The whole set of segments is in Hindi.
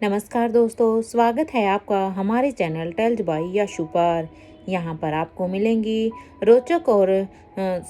नमस्कार दोस्तों, स्वागत है आपका हमारे चैनल टेल्स बाय यशु पर। यहाँ पर आपको मिलेंगी रोचक और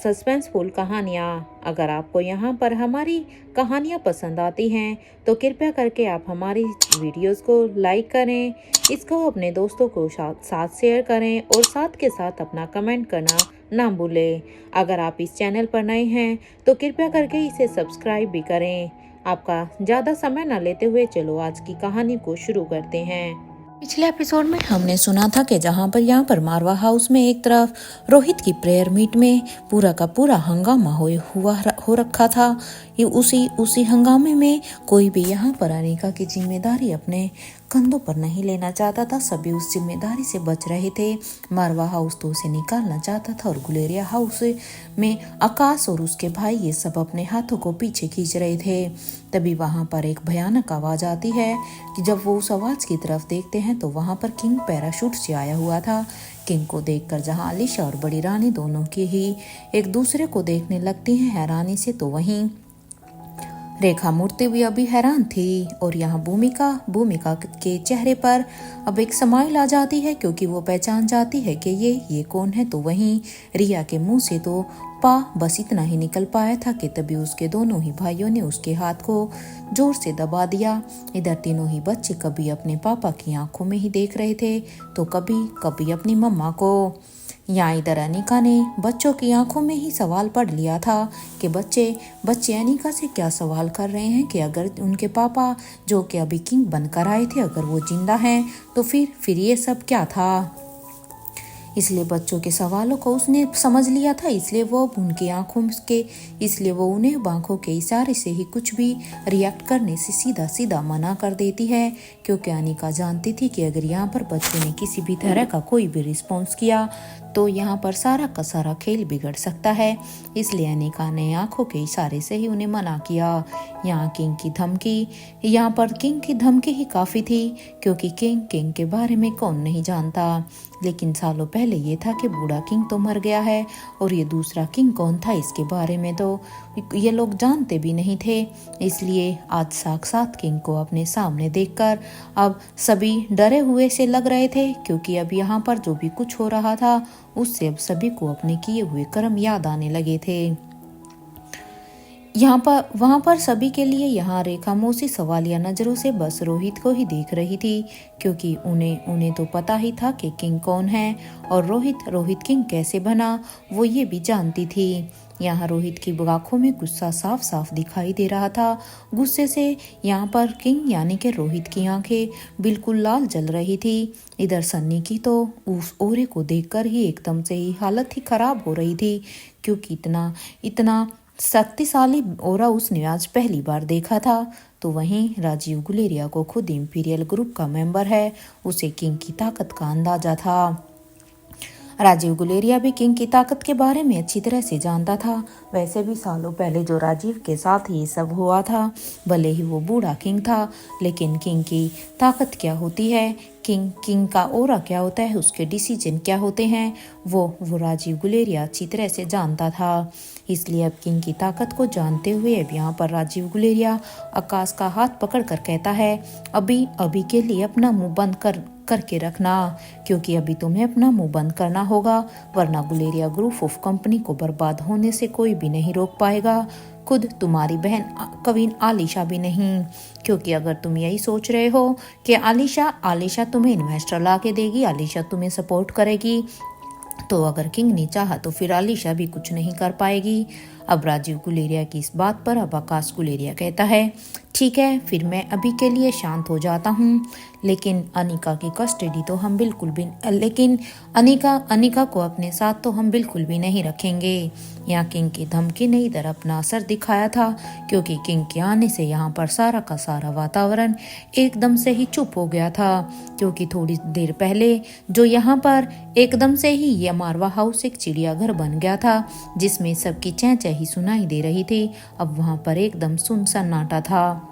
सस्पेंसफुल कहानियाँ। अगर आपको यहाँ पर हमारी कहानियाँ पसंद आती हैं तो कृपया करके आप हमारी वीडियोस को लाइक करें, इसको अपने दोस्तों को साथ शेयर करें और साथ के साथ अपना कमेंट करना ना भूलें। अगर आप इस चैनल पर नए हैं तो कृपया करके इसे सब्सक्राइब भी करें। आपका ज़्यादा समय न लेते हुए चलो आज की कहानी को शुरू करते हैं। पिछले एपिसोड में हमने सुना था कि जहाँ पर मारवा हाउस में एक तरफ रोहित की प्रेयर मीट में पूरा का पूरा हंगामा हो रखा था। ये उसी हंगामे में कोई भी यहाँ पर अनिका की जिम्मेदारी अपने कंधों पर नहीं लेना चाहता था। सभी उस जिम्मेदारी से बच रहे थे। मारवा हाउस तो उसे निकालना चाहता था और गुलेरिया हाउस में आकाश और उसके भाई ये सब अपने हाथों को पीछे खींच रहे थे। तभी वहां पर एक भयानक आवाज आती है कि जब वो उस आवाज की तरफ देखते हैं तो वहां पर किंग पैराशूट से आया हुआ था। किंग को देखकर जहां अलीशा और बड़ी रानी दोनों की ही एक दूसरे को देखने लगती हैं हैरानी से, तो वहीं रेखा मूर्ति भी अभी हैरान थी। और यहाँ भूमिका के चेहरे पर अब एक स्माइल आ जाती है क्योंकि वो पहचान जाती है कि ये कौन है। तो वहीं रिया के मुंह से तो बस इतना ही निकल पाया था कि तभी उसके दोनों ही भाइयों ने उसके हाथ को जोर से दबा दिया। इधर तीनों ही बच्चे कभी अपने पापा की आंखों में ही देख रहे थे तो कभी अपनी मम्मा को। यहाँ इधर अनिका ने बच्चों की आंखों में ही सवाल पढ़ लिया था कि बच्चे अनिका से क्या सवाल कर रहे हैं कि अगर उनके पापा जो कि अभी किंग बनकर आए थे अगर वो जिंदा हैं तो फिर ये सब क्या था। इसलिए बच्चों के सवालों को उसने समझ लिया था, इसलिए वो उन्हें आंखों के इशारे से ही कुछ भी रिएक्ट करने से सीधा मना कर देती है। क्योंकि अनिका जानती थी कि अगर यहाँ पर बच्चे ने किसी भी तरह का कोई भी रिस्पॉन्स किया तो यहाँ पर सारा का सारा खेल बिगड़ सकता है। इसलिए अनिका ने आंखों के इशारे से ही उन्हें मना किया। यहाँ पर किंग की धमकी ही काफ़ी थी क्योंकि किंग के बारे में कौन नहीं जानता। लेकिन सालों पहले ये था कि बूढ़ा किंग तो मर गया है और ये दूसरा किंग कौन था इसके बारे में तो ये लोग जानते भी नहीं थे। इसलिए आज साक्षात किंग को अपने सामने देखकर अब सभी डरे हुए से लग रहे थे क्योंकि अब यहाँ पर जो भी कुछ हो रहा था उससे अब सभी को अपने किए हुए कर्म याद आने लगे थे। वहां पर सभी के लिए यहाँ रेखा मौसी सवालिया नजरों से बस रोहित को ही देख रही थी क्योंकि उन्हें तो पता ही था कि किंग कौन है और रोहित किंग कैसे बना वो ये भी जानती थी। यहाँ रोहित की आंखों में गुस्सा साफ दिखाई दे रहा था। गुस्से से यहाँ पर किंग यानी कि रोहित की आंखें बिल्कुल लाल जल रही थी। इधर सन्नी की तो उस ओरे को देखकर ही एकदम से ही हालत ही खराब हो रही थी क्योंकि इतना शक्तिशाली ओरा उसने आज पहली बार देखा था। तो वहीं राजीव गुलेरिया को खुद इंपीरियल ग्रुप का मेंबर है, उसे किंग की ताकत का अंदाजा था। राजीव गुलेरिया भी किंग की ताकत के बारे में अच्छी तरह से जानता था। वैसे भी सालों पहले जो राजीव के साथ ये सब हुआ था, भले ही वो बूढ़ा किंग था लेकिन किंग की ताकत क्या होती है, किंग का ओरा क्या होता है, उसके डिसीजन क्या होते हैं, वो राजीव गुलेरिया अच्छी तरह से जानता था। इसलिए अब किंग की ताकत को जानते हुए अब यहाँ पर राजीव गुलेरिया आकाश का हाथ पकड़कर कहता है अभी के लिए अपना मुंह बंद करके रखना क्योंकि अभी तुम्हें अपना मुंह बंद करना होगा वरना गुलेरिया ग्रुप ऑफ कंपनी को बर्बाद होने से कोई भी नहीं रोक पाएगा, खुद तुम्हारी बहन कविन आलिशा भी नहीं। क्योंकि अगर तुम यही सोच रहे हो कि आलिशा तुम्हें इन्वेस्टर ला के देगी, आलिशा तुम्हें सपोर्ट करेगी, तो अगर किंग ने चाहा तो फिर आलिशा भी कुछ नहीं कर पाएगी। अब राजीव गुलेरिया की इस बात पर अब आकाश गुलेरिया कहता है ठीक है फिर मैं अभी के लिए शांत हो जाता हूँ, लेकिन अनिका की कस्टडी तो हम बिल्कुल भी लेकिन अनिका को अपने साथ तो हम बिल्कुल भी नहीं रखेंगे। यहाँ किंग की धमकी ने इधर अपना असर दिखाया था क्योंकि किंग के आने से यहाँ पर सारा का सारा वातावरण एकदम से ही चुप हो गया था क्योंकि थोड़ी देर पहले जो यहाँ पर एकदम से ही यह मारवा हाउस एक चिड़ियाघर बन गया था जिसमें सबकी चैं ही सुनाई दे रही थी, अब वहां पर एकदम सुनसन्नाटा था।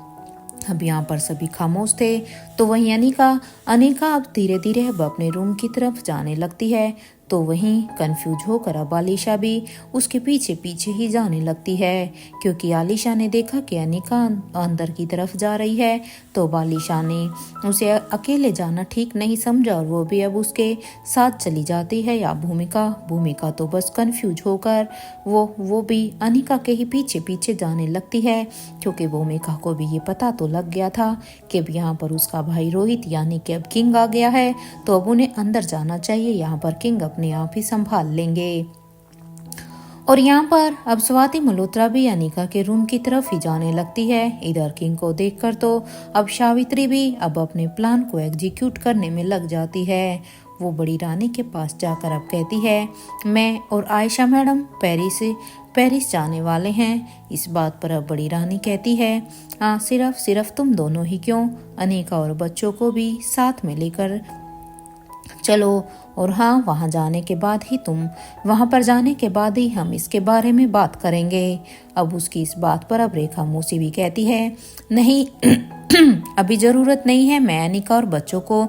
अब यहाँ पर सभी खामोश थे। तो वहीं अनिका अब धीरे धीरे अब अपने रूम की तरफ जाने लगती है। तो वहीं कंफ्यूज होकर अब आलिशा भी उसके पीछे पीछे ही जाने लगती है, क्योंकि आलिशा ने देखा कि अनिका अंदर की तरफ जा रही है। तो आलिशा ने उसे अकेले जाना ठीक नहीं समझा और वो भी अब उसके साथ चली जाती है। या भूमिका तो बस कंफ्यूज होकर वो भी अनिका के ही पीछे पीछे जाने लगती है, क्योंकि भूमिका को भी ये पता तो लग गया था कि अब यहाँ पर उसका भाई रोहित यानी कि अब किंग आ गया है, तो अब उन्हें अंदर जाना चाहिए। यहाँ पर किंग अपने आप ही संभाल लेंगे। और यहाँ पर अब स्वाति मल्होत्रा भी अनिका के रूम की तरफ ही जाने लगती है। इधर किंग को देखकर तो अब सावित्री भी अब अपने प्लान को एग्जीक्यूट करने में लग जाती है। वो बड़ी रानी के पास जाकर अब कहती है, मैं और आयशा मैडम पेरिस जाने वाले हैं। इस बात पर अब बड़ी रानी कहती है, हाँ सिर्फ तुम दोनों ही क्यों, अनिका और बच्चों को भी साथ में लेकर चलो। और हाँ, वहाँ पर जाने के बाद ही हम इसके बारे में बात करेंगे। अब उसकी इस बात पर अब रेखा मौसी भी कहती है, नहीं अभी जरूरत नहीं है, मैं अनिका और बच्चों को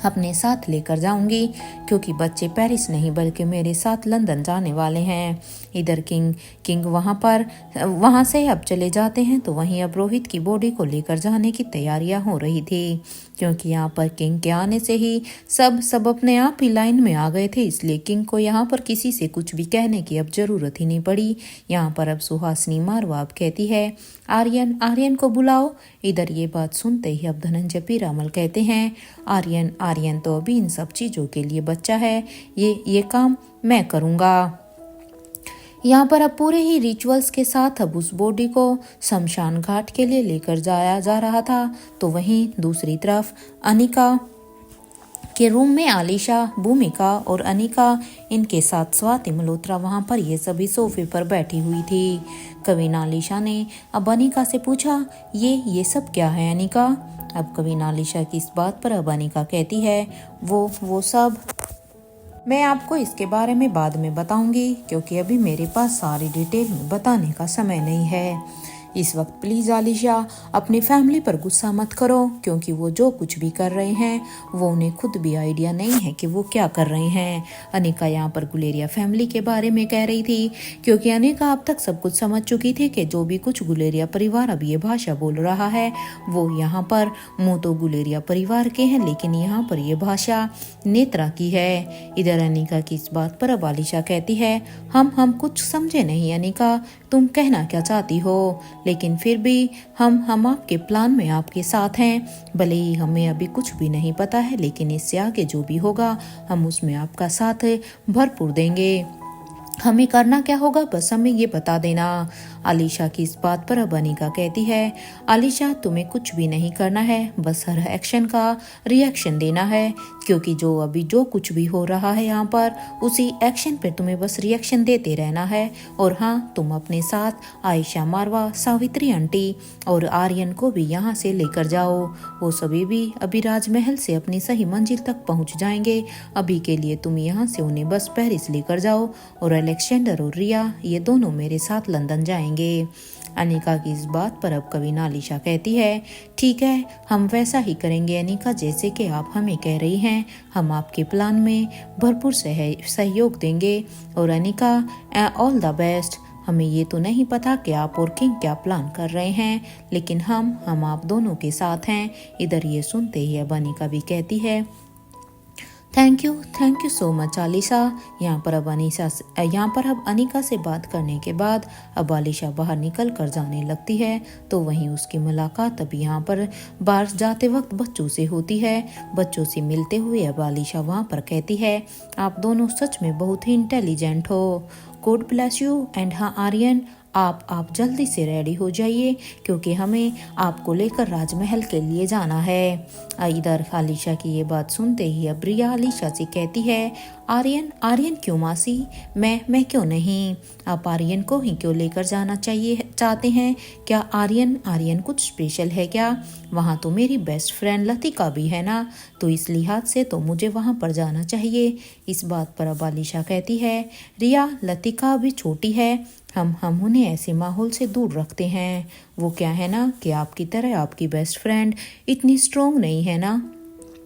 अपने साथ लेकर जाऊंगी, क्योंकि बच्चे पेरिस नहीं बल्कि मेरे साथ लंदन जाने वाले हैं। इधर किंग वहां से अब चले जाते हैं। तो वहीं अब रोहित की बॉडी को लेकर जाने की तैयारियां हो रही थी, क्योंकि यहाँ पर किंग के आने से ही सब अपने आप ही लाइन में आ गए थे, इसलिए किंग को यहाँ पर किसी से कुछ भी कहने की अब जरूरत ही नहीं पड़ी। यहाँ पर अब सुहासिनी मारवा अब कहती है, आर्यन को बुलाओ। इधर ये बात सुनते ही अब धनंजय पीरामल कहते हैं, आर्यन तो अभी इन सब चीजों के लिए बच्चा है, ये काम मैं करूंगा। यहाँ पर अब पूरे ही रिचुअल्स के साथ अब उस बॉडी को शमशान घाट के लिए लेकर जाया जा रहा था। तो वहीं दूसरी तरफ अनिका के रूम में आलिशा, भूमिका और अनिका, इनके साथ स्वाति मल्होत्रा वहां पर ये सभी सोफे पर बैठी हुई थी। कविन आलिशा ने अब अनिका से पूछा, ये सब क्या है अनिका? अब कविन आलिशा की इस बात पर अब अनिका कहती है, वो सब मैं आपको इसके बारे में बाद में बताऊंगी, क्योंकि अभी मेरे पास सारी डिटेल में बताने का समय नहीं है। इस वक्त प्लीज़ आलिशा अपनी फैमिली पर गुस्सा मत करो, क्योंकि वो जो कुछ भी कर रहे हैं वो उन्हें खुद भी आइडिया नहीं है कि वो क्या कर रहे हैं। अनिका यहाँ पर गुलेरिया फैमिली के बारे में कह रही थी, क्योंकि अनिका अब तक सब कुछ समझ चुकी थी कि जो भी कुछ गुलेरिया परिवार अब ये भाषा बोल रहा है वो यहाँ पर मुँह तो गुलेरिया परिवार के हैं, लेकिन यहाँ पर ये भाषा नेत्रा की है। इधर अनिका की इस बात पर अब आलिशा कहती है, हम कुछ समझे नहीं अनिका, तुम कहना क्या चाहती हो? लेकिन फिर भी हम आपके प्लान में आपके साथ हैं। भले ही हमें अभी कुछ भी नहीं पता है, लेकिन इससे आगे जो भी होगा हम उसमें आपका साथ भरपूर देंगे। हमें करना क्या होगा बस हमें ये बता देना। आलिशा की इस बात पर अब अनिका कहती है, आलिशा तुम्हें कुछ भी नहीं करना है, बस हर एक्शन का रिएक्शन देना है, क्योंकि जो कुछ भी हो रहा है यहाँ पर उसी एक्शन पे तुम्हें बस रिएक्शन देते रहना है। और हाँ, तुम अपने साथ आयशा मारवा, सावित्री आंटी और आर्यन को भी यहाँ से लेकर जाओ। वो सभी भी अभी राजमहल से अपनी सही मंजिल तक पहुँच जाएंगे। अभी के लिए तुम यहाँ से उन्हें बस पेरिस लेकर जाओ, और अलेक्जेंडर और रिया ये दोनों मेरे साथ लंदन जाएंगे। अनिका की इस बात पर अब कविन आलिशा कहती है, ठीक है, हम वैसा ही करेंगे अनिका, जैसे कि आप हमें कह रही हैं। हम आपके प्लान में भरपूर सहयोग देंगे। और अनिका, ऑल द बेस्ट। हमें ये तो नहीं पता कि आप और किंग क्या प्लान कर रहे हैं, लेकिन हम आप दोनों के साथ हैं। इधर ये सुनते ही अब अनिका भी कहती है, thank you so much Alisha. यहाँ पर अब अनिका से बात करने के बाद अब आलिशा बाहर निकल कर जाने लगती है। तो वहीं उसकी मुलाकात अब यहाँ पर बाहर जाते वक्त बच्चों से होती है। बच्चों से मिलते हुए अब आलिशा वहाँ पर कहती है, आप दोनों सच में बहुत ही इंटेलिजेंट हो, गॉड ब्लेस यू। एंड हाँ आर्यन, आप जल्दी से रेडी हो जाइए, क्योंकि हमें आपको लेकर राजमहल के लिए जाना है। इधर आलिशा की ये बात सुनते ही अब रिया आलिशा से कहती है, आर्यन क्यों मासी? मैं क्यों नहीं? आप आर्यन को ही क्यों लेकर जाना चाहते हैं? क्या आर्यन कुछ स्पेशल है क्या? वहाँ तो मेरी बेस्ट फ्रेंड लतिका भी है ना, तो इस लिहाज से तो मुझे वहाँ पर जाना चाहिए। इस बात पर अब आलिशा कहती है, रिया, लतिका अभी छोटी है, हम उन्हें ऐसे माहौल से दूर रखते हैं। वो क्या है ना कि आपकी तरह आपकी बेस्ट फ्रेंड इतनी स्ट्रोंग नहीं है ना,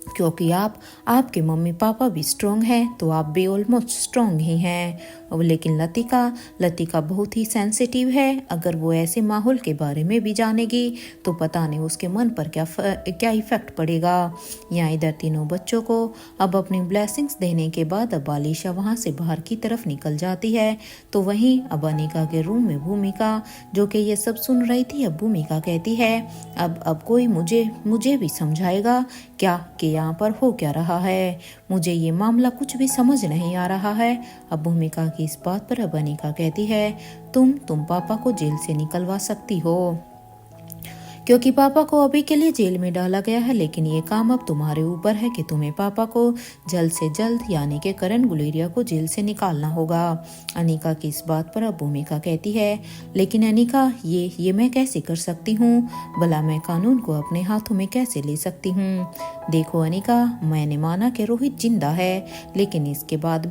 क्योंकि आपके मम्मी पापा भी स्ट्रॉन्ग हैं तो आप भी ऑलमोस्ट स्ट्रॉन्ग ही हैं। लेकिन लतिका बहुत ही सेंसिटिव है। अगर वो ऐसे माहौल के बारे में भी जानेगी तो पता नहीं उसके मन पर क्या इफेक्ट पड़ेगा। यहाँ इधर तीनों बच्चों को अब अपनी ब्लेसिंग्स देने के बाद अब आलिशा वहाँ से बाहर की तरफ निकल जाती है। तो वहीं अब अनिका के रूम में भूमिका, जो कि ये सब सुन रही थी, अब भूमिका कहती है अब कोई मुझे भी समझाएगा क्या कि यहाँ पर हो क्या रहा है। मुझे ये मामला कुछ भी समझ नहीं आ रहा है। अब भूमिका की इस बात पर अब अनिका कहती है तुम पापा को जेल से निकलवा सकती हो, क्योंकि पापा को अभी के लिए जेल में डाला गया है, लेकिन ये काम अब तुम्हारे ऊपर है कि तुम्हें पापा को जल्द से जल्द यानी कि करण गुलेरिया को जेल से निकालना होगा। अनिका की इस बात पर अब भूमिका कहती है लेकिन अनिका ये मैं कैसे कर सकती हूँ, भला मैं कानून को अपने हाथों में कैसे ले सकती हूँ। देखो अनिका, मैंने माना कि रोहित जिंदा है, लेकिन इसके बाद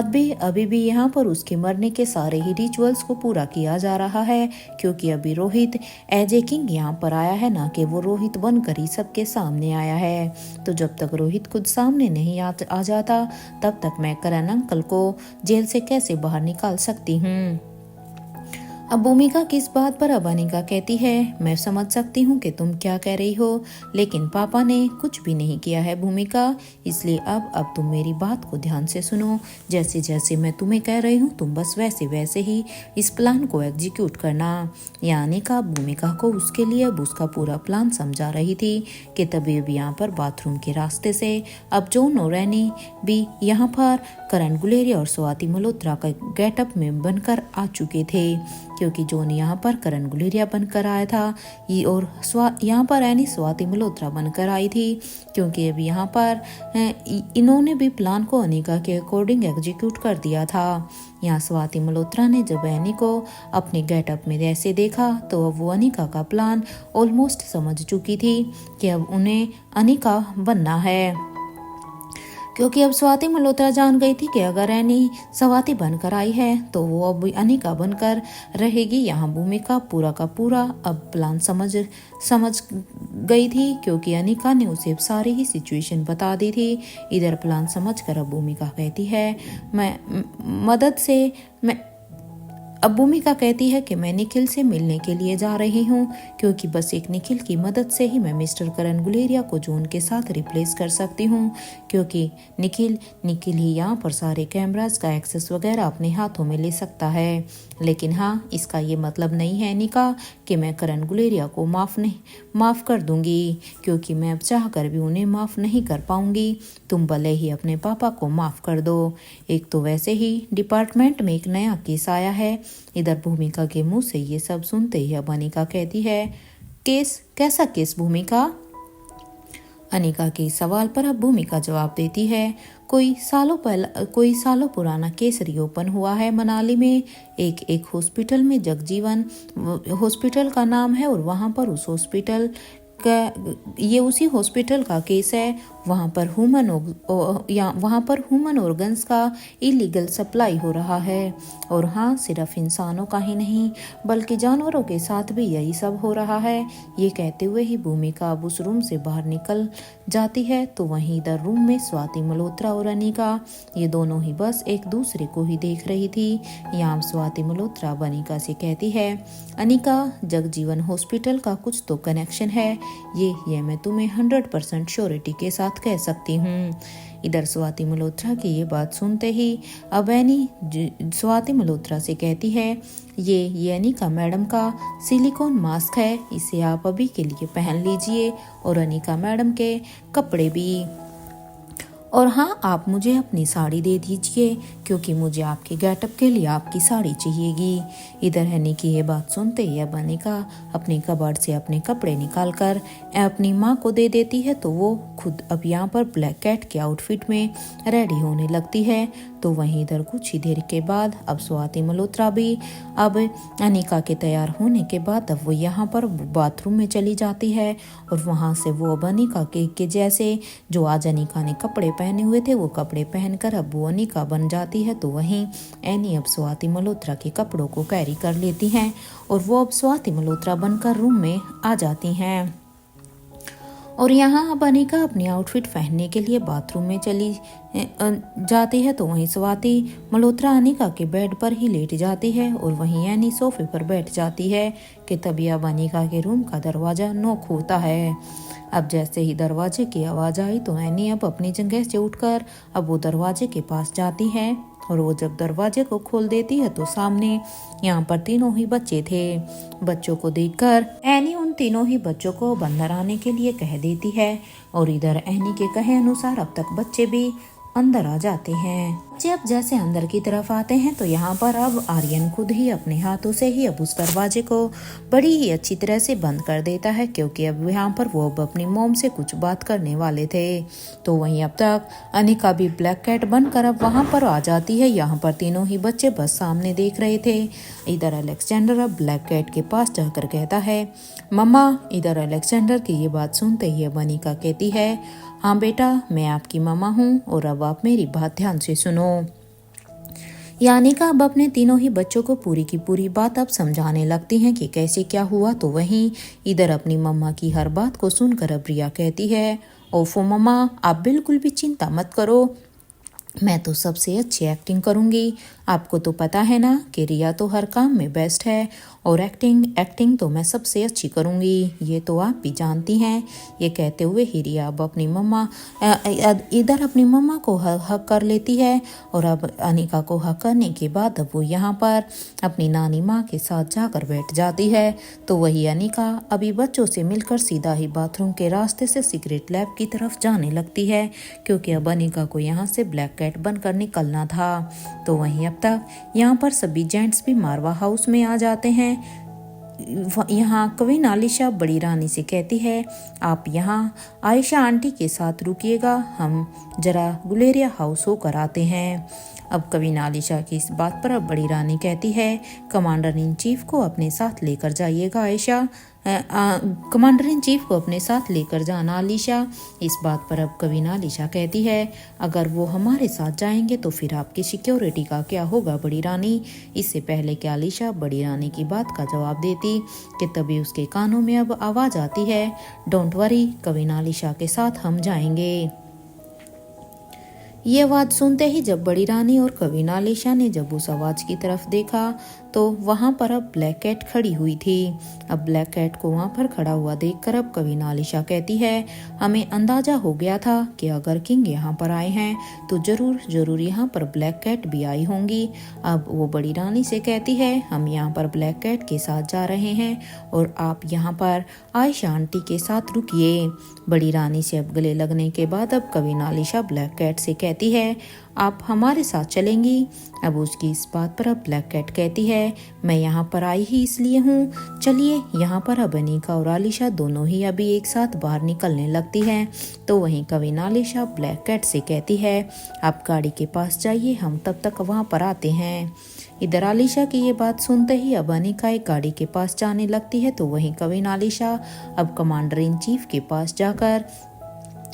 भी अभी भी यहाँ पर उसके मरने के सारे ही रिचुअल्स को पूरा किया जा रहा है, क्योंकि अभी रोहित एज ए किंग यहाँ पर आया है, ना कि वो रोहित बनकर ही सबके सामने आया है। तो जब तक रोहित खुद सामने नहीं आ जाता तब तक मैं करण अंकल को जेल से कैसे बाहर निकाल सकती हूँ। अब भूमिका की इस बात पर अब अनिका कहती है मैं समझ सकती हूँ कि तुम क्या कह रही हो, लेकिन पापा ने कुछ भी नहीं किया है भूमिका, इसलिए अब तुम मेरी बात को ध्यान से सुनो। जैसे जैसे मैं तुम्हें कह रही हूँ तुम बस वैसे ही इस प्लान को एग्जीक्यूट करना। या अनिका भूमिका को उसके लिए अब उसका पूरा प्लान समझा रही थी कि तभी अब यहाँ पर बाथरूम के रास्ते से अब जॉन और रैनी भी यहाँ पर करण गुलेरिया और स्वाति मल्होत्रा का गेटअप में बनकर आ चुके थे, क्योंकि जॉन यहाँ पर करण गुलेरिया बनकर आया था और यहाँ पर रैनी स्वाति मल्होत्रा बनकर आई थी, क्योंकि अब यहाँ पर इन्होंने भी प्लान को अनिका के अकॉर्डिंग एग्जीक्यूट कर दिया था। यहाँ स्वाति मल्होत्रा ने जब एनी को अपने गेटअप में ऐसे देखा तो अब वो अनिका का प्लान ऑलमोस्ट समझ चुकी थी कि अब उन्हें अनिका बनना है, क्योंकि अब स्वाति मल्होत्रा जान गई थी कि अगर एनी स्वाति बनकर आई है तो वो अब अनिका बनकर रहेगी। यहाँ भूमिका पूरा का पूरा अब प्लान समझ गई थी, क्योंकि अनिका ने उसे सारी ही सिचुएशन बता दी थी। इधर प्लान समझकर अब भूमिका कहती है अब भूमिका कहती है कि मैं निखिल से मिलने के लिए जा रही हूँ, क्योंकि बस एक निखिल की मदद से ही मैं मिस्टर करण गुलेरिया को जॉन के साथ रिप्लेस कर सकती हूँ, क्योंकि निखिल ही यहाँ पर सारे कैमरास का एक्सेस वगैरह अपने हाथों में ले सकता है। लेकिन हाँ, इसका ये मतलब नहीं है निका कि मैं करण गुलेरिया को माफ़ कर दूंगी, क्योंकि मैं अब चाह कर भी उन्हें माफ़ नहीं कर पाऊंगी। तुम भले ही अपने पापा को माफ़ कर दो, एक तो वैसे ही डिपार्टमेंट में एक नया केस आया है। इधर भूमिका के मुंह से ये सब सुनते ही अब अनिका कहती है केस? कैसा केस भूमिका? अनिका के सवाल पर अब भूमिका जवाब देती है कोई सालों पुराना केस रीओपन हुआ है मनाली में, एक हॉस्पिटल में, जगजीवन हॉस्पिटल का नाम है, और वहाँ पर उस हॉस्पिटल ये उसी हॉस्पिटल का केस है। वहाँ पर ह्यूमन ऑर्गन्स का इलीगल सप्लाई हो रहा है, और हाँ, सिर्फ इंसानों का ही नहीं बल्कि जानवरों के साथ भी यही सब हो रहा है। ये कहते हुए ही भूमिका अब उस रूम से बाहर निकल जाती है। तो वहीं इधर रूम में स्वाति मल्होत्रा और अनिका ये दोनों ही बस एक दूसरे को ही देख रही थी। यहाँ स्वाति मल्होत्रा अनिका से कहती है अनिका, जगजीवन हॉस्पिटल का कुछ तो कनेक्शन है, ये मैं तुम्हें 100% श्योरिटी के साथ कह सकती हूँ। इधर स्वाति मल्होत्रा की ये बात सुनते ही अब एनी स्वाति मल्होत्रा से कहती है ये अनिका मैडम का सिलिकॉन मास्क है, इसे आप अभी के लिए पहन लीजिए, और अनिका मैडम के कपड़े भी, और हाँ, आप मुझे अपनी साड़ी दे दीजिए, क्योंकि मुझे आपके गेटअप के लिए आपकी साड़ी चाहिएगी। इधर हनी की ये बात सुनते ही अब अनिका अपने कबर्ड से अपने कपड़े निकालकर अपनी माँ को दे देती है। तो वो खुद अब यहाँ पर ब्लैक कैट के आउटफिट में रेडी होने लगती है। तो वहीं इधर कुछ ही देर के बाद अब स्वाति मल्होत्रा भी अब अनिका के तैयार होने के बाद अब वो यहाँ पर बाथरूम में चली जाती है, और वहाँ से वो अब अनिका के जैसे जो आज अनिका ने कपड़े पहने हुए थे वो कपड़े पहनकर अब वो अनिका बन जाती है। तो वहीं एनी अब स्वाति मल्होत्रा के कपड़ों को कैरी कर लेती हैं, और वो अब स्वाति मल्होत्रा बनकर रूम में आ जाती हैं। और यहाँ अब अनिका अपनी आउटफिट पहनने के लिए बाथरूम में चली जाती है तो वहीं स्वाति मल्होत्रा अनिका के बेड पर ही लेट जाती है और वहीं एनी सोफे पर बैठ जाती है कि तभी अब अनिका के रूम का दरवाजा नॉक होता है। अब जैसे ही दरवाजे की आवाज़ आई तो एनी अब अपनी जगह से उठकर अब वो दरवाजे के पास जाती है और वो जब दरवाजे को खोल देती है तो सामने यहाँ पर तीनों ही बच्चे थे। बच्चों को देखकर एनी उन तीनों ही बच्चों को अंदर आने के लिए कह देती है और इधर एनी के कहे अनुसार अब तक बच्चे भी अंदर आ जाते हैं। बच्चे अब जैसे अंदर की तरफ आते हैं तो यहाँ पर अब आर्यन खुद ही अपने हाथों से ही अब उस दरवाजे को बड़ी ही अच्छी तरह से बंद कर देता है, क्योंकि अब यहाँ पर वो अब अपनी मॉम से कुछ बात करने वाले थे। तो वहीं अब तक अनिका भी ब्लैक कैट बनकर अब वहाँ पर आ जाती है। यहाँ पर तीनों ही बच्चे बस सामने देख रहे थे। इधर अलेक्जेंडर अब ब्लैक कैट के पास जाकर कहता है मम्मा। इधर अलेक्जेंडर की ये बात सुनते ही अब अनिका कहती है हाँ बेटा, मैं आपकी मम्मा हूँ और अब आप मेरी बात ध्यान से सुनो। यानिका अब अपने तीनों ही बच्चों को पूरी की पूरी बात अब समझाने लगती हैं कि कैसे क्या हुआ। तो वहीं इधर अपनी मम्मा की हर बात को सुनकर अब रिया कहती है ओफो मम्मा, आप बिल्कुल भी चिंता मत करो, मैं तो सबसे अच्छी एक्टिंग करूँगी। आपको तो पता है ना कि रिया तो हर काम में बेस्ट है और एक्टिंग तो मैं सबसे अच्छी करूँगी, ये तो आप भी जानती हैं। ये कहते हुए ही रिया अब अपनी मम्मा इधर अपनी मम्मा को हक कर लेती है और अब अनिका को हक करने के बाद अब वो यहाँ पर अपनी नानी माँ के साथ जाकर बैठ जाती है। तो वही अनिका अभी बच्चों से मिलकर सीधा ही बाथरूम के रास्ते से सिगरेट लैब की तरफ जाने लगती है, क्योंकि अब अनिका को यहाँ से ब्लैक कैट बनकर निकलना था। तो वहीं अब तक यहाँ पर सभी जेंट्स भी मारवा हाउस में आ जाते हैं। यहाँ क्वीन आलिशा बड़ी रानी से कहती है आप यहाँ आयशा आंटी के साथ रुकिएगा, हम जरा गुलेरिया हाउस होकर आते हैं। अब क्वीन आलिशा की इस बात पर अब बड़ी रानी कहती है कमांडर इन चीफ को अपने साथ लेकर जाइएगा आयशा, कमांडर इन चीफ को अपने साथ लेकर जाना आलिशा। इस बात पर अब क्वीन आलिशा कहती है अगर वो हमारे साथ जाएंगे तो फिर आपकी सिक्योरिटी का क्या होगा बड़ी रानी। इससे पहले कि आलिशा बड़ी रानी की बात का जवाब देती कि तभी उसके कानों में अब आवाज़ आती है डोंट वरी, क्वीन आलिशा के साथ हम जाएंगे। ये आवाज़ सुनते ही जब बड़ी रानी और क्वीन आलिशा ने जब उस आवाज़ की तरफ देखा तो वहाँ पर अब ब्लैक कैट खड़ी हुई थी। अब ब्लैक कैट को वहाँ पर खड़ा हुआ देखकर अब क्वीन आलिशा कहती है हमें अंदाजा हो गया था कि अगर किंग यहाँ पर आए हैं तो ज़रूर यहाँ पर ब्लैक कैट भी आई होंगी। अब वो बड़ी रानी से कहती है हम यहाँ पर ब्लैक कैट के साथ जा रहे हैं और आप यहाँ पर आयशा आंटी के साथ रुकिए। बड़ी रानी से अब गले लगने के बाद अब क्वीन आलिशा ब्लैक कैट से कहती है आप हमारे साथ चलेंगी। अब उसकी इस बात पर अब ब्लैक कैट कहती है मैं यहाँ पर आई ही इसलिए हूँ, चलिए। यहाँ पर अब अनिका और आलिशा दोनों ही अभी एक साथ बाहर निकलने लगती हैं। तो वहीं क्वीन आलिशा ब्लैक कैट से कहती है आप गाड़ी के पास जाइए, हम तब तक वहाँ पर आते हैं। इधर आलिशा की ये बात सुनते ही अब अनिका एक गाड़ी के पास जाने लगती है। तो वहीं क्वीन आलिशा अब कमांडर इन चीफ के पास जाकर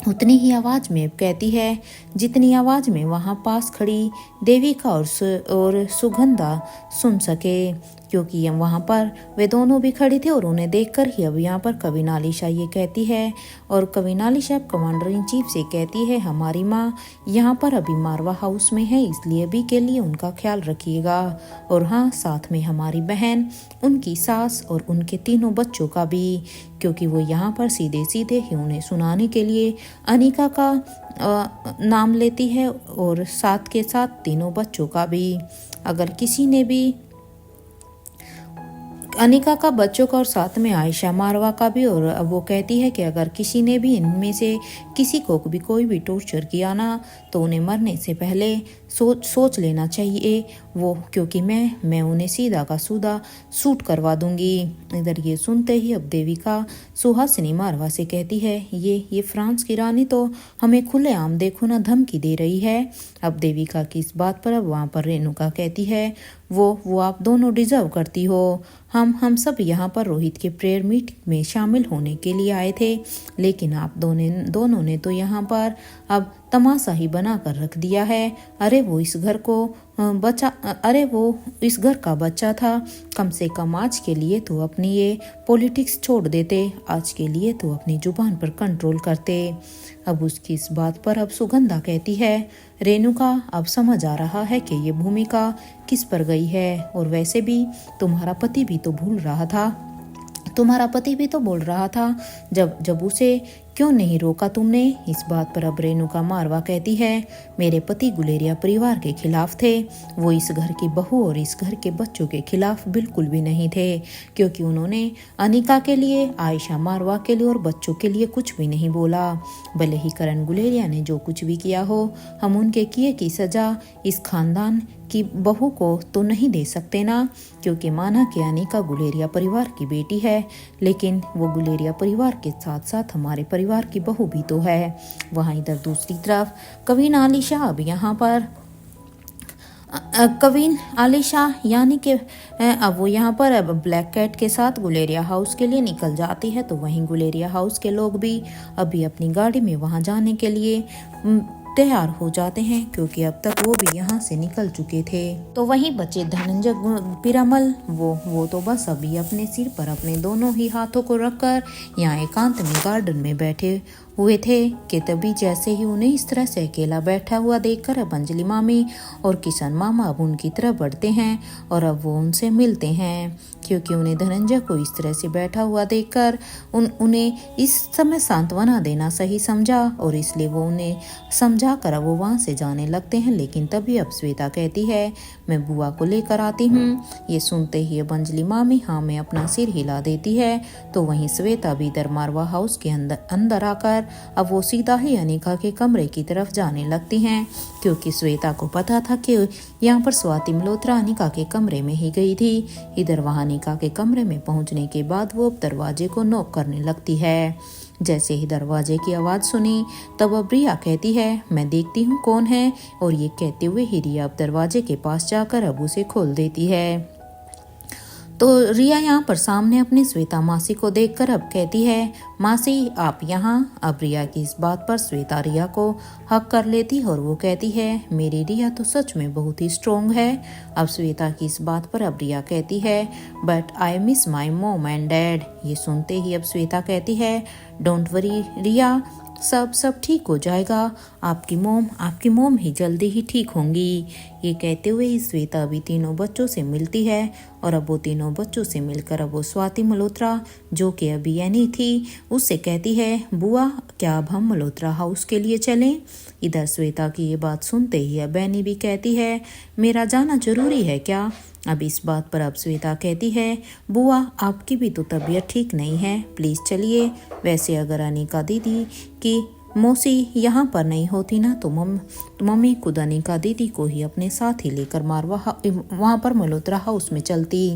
उतनी ही आवाज़ में कहती है जितनी आवाज़ में वहाँ पास खड़ी देविका और सुगंधा सुन सके, क्योंकि वहाँ पर वे दोनों भी खड़ी थे और उन्हें देखकर ही अब यहाँ पर क्वीन आलिशा ये कहती है और queen Alisha commander in chief से कहती है हमारी माँ यहाँ पर अभी मारवा हाउस में है, इसलिए अभी के लिए उनका ख्याल रखिएगा और हाँ साथ में हमारी बहन, उनकी सास और उनके तीनों बच्चों का भी, क्योंकि वो यहाँ पर सीधे सीधे ही उन्हें सुनाने के लिए अनिका का नाम लेती है और साथ के साथ तीनों बच्चों का भी। अगर किसी ने भी अनिका का बच्चों का और साथ में आयशा मारवा का भी, और अब वो कहती है कि अगर किसी ने भी इनमें से किसी को भी कोई भी टॉर्चर किया ना तो उन्हें मरने से पहले सोच लेना चाहिए वो, क्योंकि मैं उन्हें सीधा का सीधा शूट करवा दूंगी। इधर ये सुनते ही अब देविका सुहासिनी मारवा से कहती है ये फ्रांस की रानी तो हमें खुलेआम देखो ना धमकी दे रही है। अब देविका की इस बात पर अब वहाँ पर रेणुका कहती है वो आप दोनों डिजर्व करती हो। हम सब यहाँ पर रोहित के प्रेयर मीटिंग में शामिल होने के लिए आए थे, लेकिन आप दोनों ने तो यहाँ पर अब तमाशा ही बना कर रख दिया है। अरे वो इस घर को बच्चा, अरे वो इस घर का बच्चा था, कम से कम आज के लिए तो अपनी ये पॉलिटिक्स छोड़ देते, आज के लिए तो अपनी जुबान पर कंट्रोल करते। अब उसकी इस बात पर अब सुगंधा कहती है, रेणुका अब समझ आ रहा है कि ये भूमिका किस पर गई है, और वैसे भी तुम्हारा पति भी तो बोल रहा था जब उसे क्यों नहीं रोका तुमने। इस बात पर अब रेणुका मारवा कहती है, मेरे पति गुलेरिया परिवार के खिलाफ थे, वो इस घर की बहू और इस घर के बच्चों के खिलाफ बिल्कुल भी नहीं थे, क्योंकि उन्होंने अनिका के लिए, आयशा मारवा के लिए और बच्चों के लिए कुछ भी नहीं बोला। भले ही करण गुलेरिया ने जो कुछ भी किया हो, हम उनके किए की सजा इस खानदान की बहू को तो नहीं दे सकते ना, क्योंकि माना कि अनिका गुलेरिया परिवार की बेटी है, लेकिन वो गुलेरिया परिवार के साथ साथ हमारे परिवार की बहू भी तो है। वहाँ इधर दूसरी तरफ कवीन आलिशा अब यहाँ पर कवीन आलिशा यानी कि अब वो यहाँ पर अब ब्लैक कैट के साथ गुलेरिया हाउस के लिए निकल जाती है, तो वहीं गुलेरिया हाउस के लोग भी अभी अपनी गाड़ी में वहाँ जाने के लिए तैयार हो जाते हैं, क्योंकि अब तक वो भी यहाँ से निकल चुके थे। तो वहीं बचे धनंजय पीरामल, वो तो बस अभी अपने सिर पर अपने दोनों ही हाथों को रखकर यहाँ एकांत में गार्डन में बैठे हुए थे कि तभी जैसे ही उन्हें इस तरह से अकेला बैठा हुआ देखकर अब अंजलि मामी और किशन मामा अब उनकी तरफ बढ़ते हैं और अब वो उनसे मिलते हैं, क्योंकि उन्हें धनंजय को इस तरह से बैठा हुआ देखकर उन्हें इस समय सांत्वना देना सही समझा, और इसलिए वो उन्हें समझा कर वो वहाँ से जाने लगते हैं। लेकिन तभी अब श्वेता कहती है, मैं बुआ को लेकर आती हूँ। ये सुनते ही अब अंजलि मामी हाँ में अपना सिर हिला देती है। तो वहीं श्वेता भी इधर मारवा हाउस के अंदर आकर अब वो सीधा ही अनिका के कमरे की तरफ जाने लगती हैं, क्योंकि श्वेता को पता था कि यहाँ पर स्वाति मल्होत्रा अनिका के कमरे में ही गई थी। इधर वहाँ अनिका के कमरे में पहुँचने के बाद वो अब दरवाजे को नॉक करने लगती है। जैसे ही दरवाजे की आवाज़ सुनी तब अब रिया कहती है, मैं देखती हूँ कौन है, और ये कहते हुए ही रिया अब दरवाजे के पास जाकर अब उसे खोल देती है। तो रिया यहाँ पर सामने अपनी श्वेता मासी को देखकर अब कहती है, मासी आप यहाँ। अब रिया की इस बात पर श्वेता रिया को हक कर लेती और वो कहती है, मेरी रिया तो सच में बहुत ही स्ट्रोंग है। अब श्वेता की इस बात पर अब रिया कहती है, but I miss my mom and dad. ये सुनते ही अब श्वेता कहती है, डोंट वरी रिया, सब ठीक हो जाएगा, आपकी मोम ही जल्दी ही ठीक होंगी। ये कहते हुए ही श्वेता अभी तीनों बच्चों से मिलती है, और अब वो तीनों बच्चों से मिलकर अब वो स्वाति मल्होत्रा जो कि अभी यानी थी उससे कहती है, बुआ क्या अब हम मल्होत्रा हाउस के लिए चलें। इधर श्वेता की ये बात सुनते ही अब बैनी भी कहती है, मेरा जाना जरूरी है क्या। अब इस बात पर अब श्वेता कहती है, बुआ आपकी भी तो तबीयत ठीक नहीं है, प्लीज़ चलिए। वैसे अगर अनिका दीदी की मौसी यहाँ पर नहीं होती ना तो मम्मी खुद अनिका दीदी को ही अपने साथ ही लेकर वहाँ पर मल्होत्रा हाउस में चलती।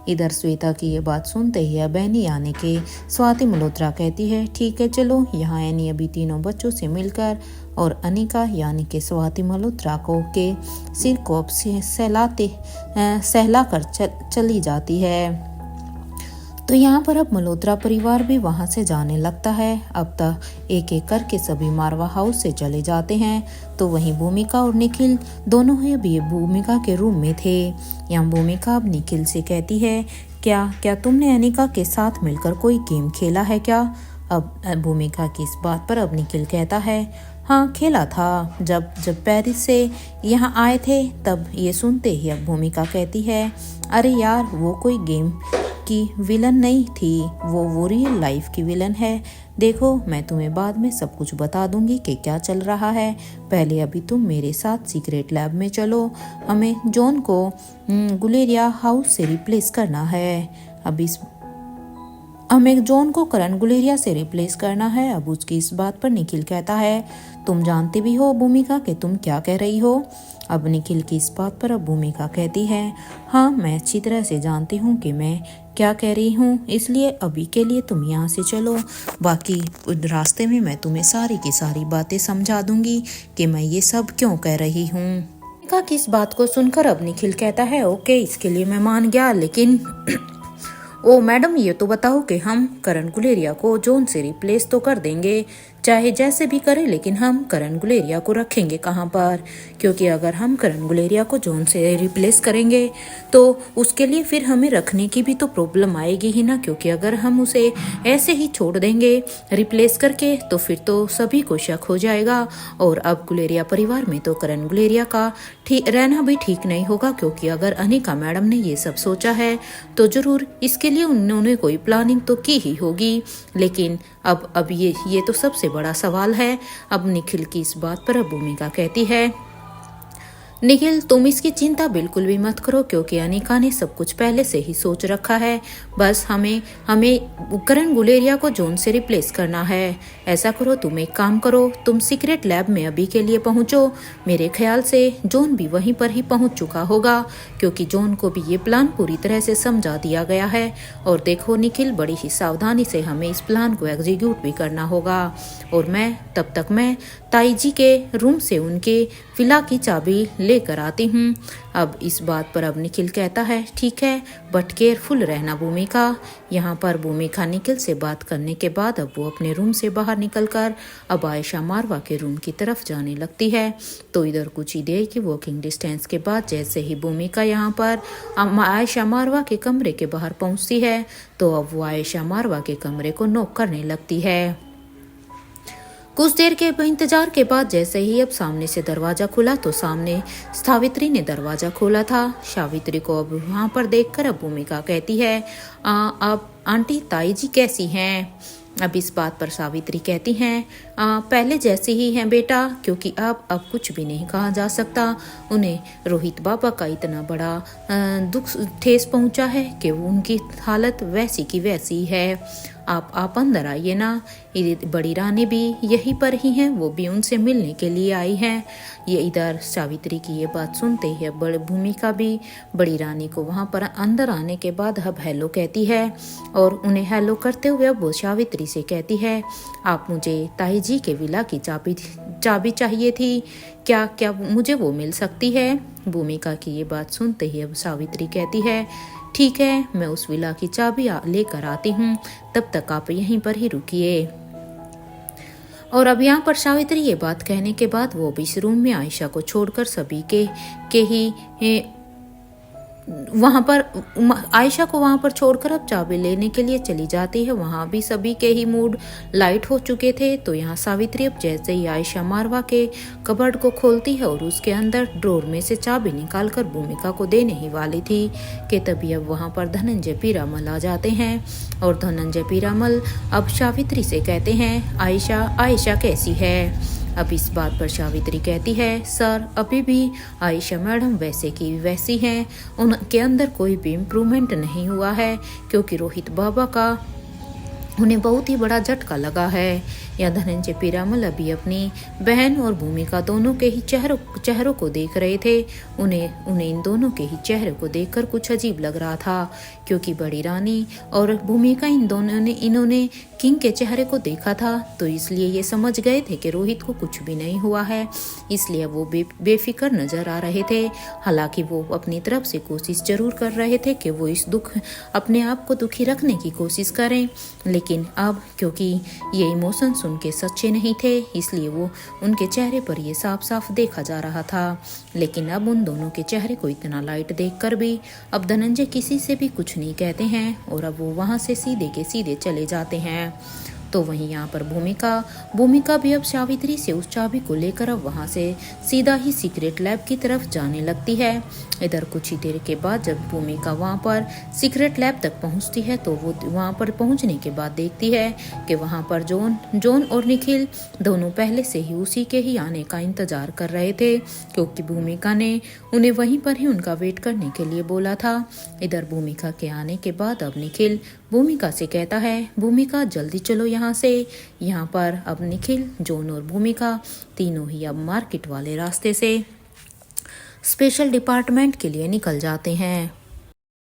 इधर श्वेता की ये बात सुनते ही अब एनी आने के स्वाति मल्होत्रा कहती है, ठीक है चलो। यहाँ एनी अभी तीनों बच्चों से मिलकर और अनिका यानी कि स्वाति मल्होत्रा को के सिर को अब सहला कर चली जाती है। तो यहाँ पर अब मल्होत्रा परिवार भी वहाँ से जाने लगता है। अब तक एक एक करके सभी मारवा हाउस से चले जाते हैं। तो वहीं भूमिका और निखिल दोनों ही अभी भूमिका के रूम में थे। यहाँ भूमिका अब निखिल से कहती है, क्या तुमने अनिका के साथ मिलकर कोई गेम खेला है क्या। अब भूमिका की इस बात पर अब निखिल कहता है, हाँ खेला था, जब पेरिस से यहाँ आए थे तब। ये सुनते ही अब भूमिका कहती है, अरे यार वो कोई गेम की विलन नहीं थी, वो रियल लाइफ की विलन है। देखो मैं तुम्हें बाद में सब कुछ बता दूंगी कि क्या चल रहा है, पहले अभी तुम मेरे साथ सीक्रेट लैब में चलो, हमें जॉन को गुलेरिया हाउस से रिप्लेस करना है। हमें जॉन को करण गुलेरिया से रिप्लेस करना है। अब उसकी इस बात पर निखिल कहता है, तुम जानती भी हो भूमिका कि तुम क्या कह रही हो। अब निखिल की इस बात पर अब भूमिका कहती है, हाँ मैं अच्छी तरह से जानती हूँ कि मैं क्या कह रही हूँ, इसलिए अभी के लिए तुम यहाँ से चलो, बाकी रास्ते में मैं तुम्हें सारी की सारी बातें समझा दूंगी कि मैं ये सब क्यों कह रही हूँ। भूमिका की इस बात को सुनकर अब निखिल कहता है, ओके इसके लिए मैं मान गया, लेकिन ओ मैडम ये तो बताओ कि हम करण गुलेरिया को जॉन से रिप्लेस तो कर देंगे, चाहे जैसे भी करें, लेकिन हम करण गुलेरिया को रखेंगे कहाँ पर, क्योंकि अगर हम करण गुलेरिया को जॉन से रिप्लेस करेंगे तो उसके लिए फिर हमें रखने की भी तो प्रॉब्लम आएगी ही ना, क्योंकि अगर हम उसे ऐसे ही छोड़ देंगे रिप्लेस करके तो फिर तो सभी को शक हो जाएगा। और अब गुलेरिया परिवार में तो करण गुलेरिया का रहना भी ठीक नहीं होगा, क्योंकि अगर अनिका मैडम ने ये सब सोचा है तो जरूर इसके लिए उन्होंने कोई प्लानिंग तो की ही होगी। लेकिन अब ये तो सबसे बड़ा सवाल है। अब निखिल की इस बात पर अब भूमिका कहती है, निखिल तुम इसकी चिंता बिल्कुल भी मत करो, क्योंकि अनिका ने सब कुछ पहले से ही सोच रखा है। बस हमें करण गुलेरिया को जॉन से रिप्लेस करना है। ऐसा करो, तुम एक काम करो, तुम सीक्रेट लैब में अभी के लिए पहुंचो। मेरे ख्याल से जॉन भी वहीं पर ही पहुंच चुका होगा, क्योंकि जॉन को भी ये प्लान पूरी तरह से समझा दिया गया है। और देखो निखिल, बड़ी ही सावधानी से हमें इस प्लान को एग्जीक्यूट भी करना होगा। और तब तक मैं ताई जी के रूम से उनके विला की चाबी लेकर आती हूँ। अब इस बात पर अब निखिल कहता है, ठीक है, बट केयरफुल रहना भूमिका। यहाँ पर भूमिका निखिल से बात करने के बाद अब वो अपने रूम से बाहर निकलकर अब आयशा मारवा के रूम की तरफ जाने लगती है। तो इधर कुछ ही देर की वॉकिंग डिस्टेंस के बाद जैसे ही भूमिका यहाँ पर आयशा मारवा के कमरे के बाहर पहुँचती है, तो अब वो आयशा मारवा के कमरे को नॉक करने लगती है। कुछ देर के इंतजार के बाद जैसे ही अब सामने से दरवाजा खुला, तो सामने सावित्री ने दरवाजा खोला था। सावित्री को अब वहां पर देखकर अब भूमिका कहती है, अब आंटी ताई जी कैसी हैं? अब इस बात पर सावित्री कहती हैं, पहले जैसे ही हैं बेटा, क्योंकि अब कुछ भी नहीं कहा जा सकता। उन्हें रोहित बाबा का इतना बड़ा दुख ठेस पहुंचा है कि उनकी हालत वैसी की वैसी है। आप अंदर आइए ना। बड़ी रानी भी यहीं पर ही हैं, वो भी उनसे मिलने के लिए आई हैं। ये इधर सावित्री की ये बात सुनते ही बड़ी भूमिका भी बड़ी रानी को वहाँ पर अंदर आने के बाद अब हेलो कहती है। और उन्हें हेलो करते हुए अब वो सावित्री से कहती है, आप मुझे ताई जी के विला की चाबी चाहिए थी, क्या मुझे वो मिल सकती है? भूमिका की ये बात सुनते ही अब सावित्री कहती है, ठीक है, मैं उस विला की चाबी लेकर आती हूँ, तब तक आप यहीं पर ही रुकिए। और अब यहाँ पर सावित्री ये बात कहने के बाद वो भी इस रूम में आयशा को छोड़कर सभी के ही वहाँ पर आयशा को वहाँ पर छोड़कर अब चाबी लेने के लिए चली जाती है। वहाँ भी सभी के ही मूड लाइट हो चुके थे। तो यहाँ सावित्री अब जैसे ही आयशा मारवा के कबर्ड को खोलती है और उसके अंदर ड्रॉर में से चाबी निकालकर भूमिका को देने ही वाली थी कि तभी अब वहाँ पर धनंजय पीरामल आ जाते हैं। और धनंजय पीरामल अब सावित्री से कहते हैं, आयशा कैसी है? अब इस बात पर सावित्री कहती है, सर अभी भी आयशा मैडम वैसे की वैसी हैं, उनके अंदर कोई भी इम्प्रूवमेंट नहीं हुआ है, क्योंकि रोहित बाबा का उन्हें बहुत ही बड़ा झटका लगा है। या धनंजय पीरामल अभी अपनी बहन और भूमिका दोनों के ही चेहरों को देख रहे थे। उन्हें इन दोनों के ही चेहरे को देखकर कुछ अजीब लग रहा था, क्योंकि बड़ी रानी और भूमिका इन्होंने किंग के चेहरे को देखा था, तो इसलिए ये समझ गए थे कि रोहित को कुछ भी नहीं हुआ है। इसलिए वो बेफिक्र नजर आ रहे थे। हालांकि वो अपनी तरफ से कोशिश जरूर कर रहे थे कि वो इस अपने आप को दुखी रखने की कोशिश करें, लेकिन अब क्योंकि ये इमोशंस उनके सच्चे नहीं थे, इसलिए वो उनके चेहरे पर ये साफ साफ देखा जा रहा था। लेकिन अब उन दोनों के चेहरे को इतना लाइट देखकर भी अब धनंजय किसी से भी कुछ नहीं कहते हैं, और अब वो वहां से सीधे के सीधे चले जाते हैं। तो वहीं यहाँ पर भूमिका भी अब सावित्री से उस चाबी को लेकर अब वहां से सीधा ही सीक्रेट लैब की तरफ जाने लगती है। इधर कुछ ही देर के बाद जब भूमिका वहां पर सीक्रेट लैब तक पहुंचती है, तो वो वहां पर पहुंचने के बाद देखती है कि वहां पर जॉन और निखिल दोनों पहले से ही उसी के ही आने का इंतजार कर रहे थे, क्योंकि भूमिका ने उन्हें वहीं पर ही उनका वेट करने के लिए बोला था। इधर भूमिका के आने के बाद अब निखिल भूमिका से कहता है, भूमिका जल्दी चलो यहाँ से। यहाँ पर अब निखिल, जॉन और भूमिका तीनों ही अब मार्केट वाले रास्ते से स्पेशल डिपार्टमेंट के लिए निकल जाते हैं।